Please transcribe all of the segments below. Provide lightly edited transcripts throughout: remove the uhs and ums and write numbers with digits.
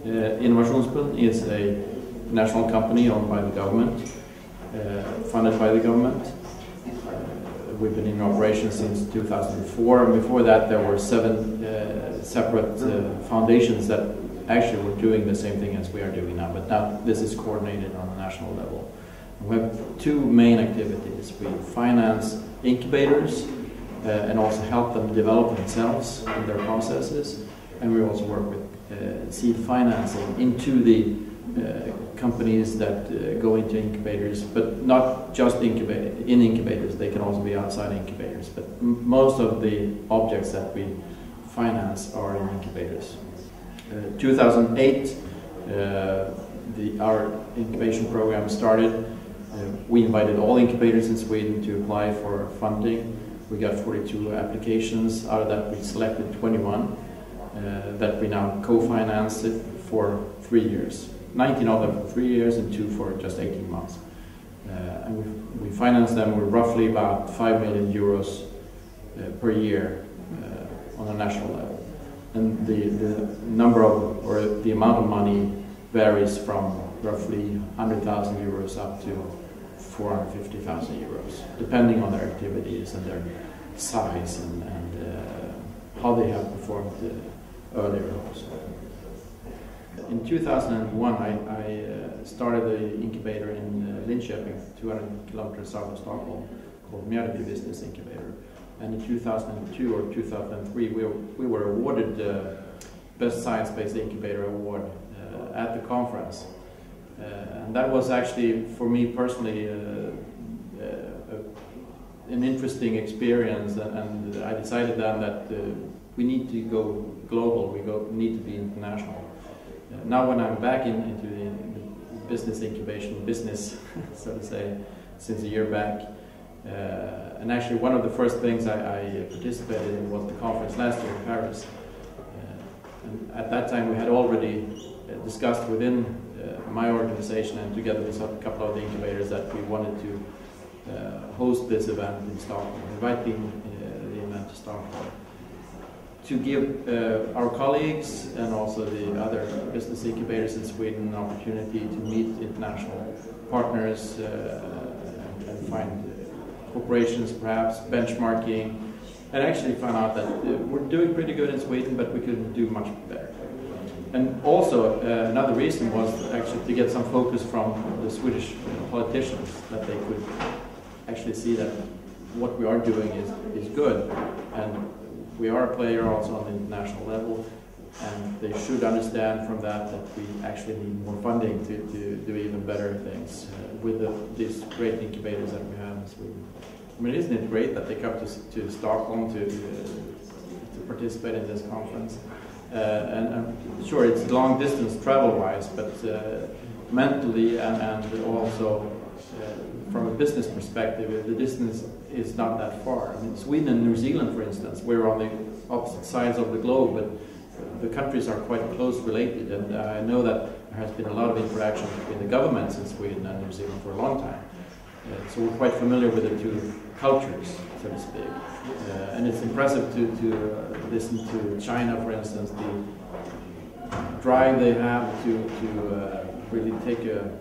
Innovationsbund is a national company owned by the government, funded by the government. We've been in operation since 2004, and before that there were 7 separate foundations that actually were doing the same thing as we are doing now, but now this is coordinated on a national level. We have 2 main activities. We finance incubators and also help them develop themselves and their processes, and we also work with seed financing into the companies that go into incubators, but not just in incubators, they can also be outside incubators, but most of the objects that we finance are in incubators. 2008, our incubation program started. We invited all incubators in Sweden to apply for funding. We got 42 applications. Out of that we selected 21 that we now co-finance it for 3 years. 19 of them for 3 years and 2 for just 18 months. And we finance them with roughly about 5 million euros per year on a national level. And the number of, or the amount of money varies from roughly 100,000 euros up to 450,000 euros, depending on their activities and their size and how they have performed earlier also. In 2001, I started an incubator in Linköping, 200 kilometers south of Stockholm, called Mikael Business Incubator. And in 2002 or 2003, we were awarded the Best Science Based Incubator Award at the conference. And that was actually, for me personally, an interesting experience. And I decided then that we need to go global, we need to be international. Now when I'm back into the business incubation business, so to say, since a year back, and actually one of the first things I participated in was the conference last year in Paris. And at that time we had already discussed within my organization and together with a couple of the incubators that we wanted to host this event in Stockholm, inviting the event to Stockholm, to give our colleagues and also the other business incubators in Sweden an opportunity to meet international partners and find corporations, perhaps benchmarking, and actually found out that we're doing pretty good in Sweden, but we could do much better. And also another reason was actually to get some focus from the Swedish politicians, that they could actually see that what we are doing is good, and we are a player also on the international level, and they should understand from that we actually need more funding to do even better things with these great incubators that we have in Sweden. I mean, isn't it great that they come to Stockholm to participate in this conference? And sure, it's long distance travel-wise, but mentally and also from a business perspective, the distance is not that far. I mean, Sweden and New Zealand, for instance, we're on the opposite sides of the globe, but the countries are quite close related, and I know that there has been a lot of interaction between the governments in Sweden and New Zealand for a long time. So we're quite familiar with the 2 cultures, so to speak. And it's impressive to listen to China, for instance, the drive they have to really take a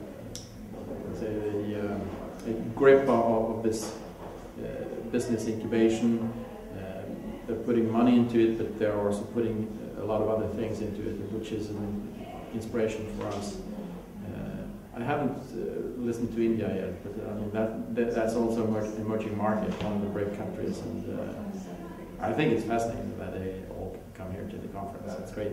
grip of this business incubation. They're putting money into it, but they're also putting a lot of other things into it, which is an inspiration for us. I haven't listened to India yet, but I mean that's also an emerging market, one of the BRIC countries, and I think it's fascinating that they all come here to the conference. It's great.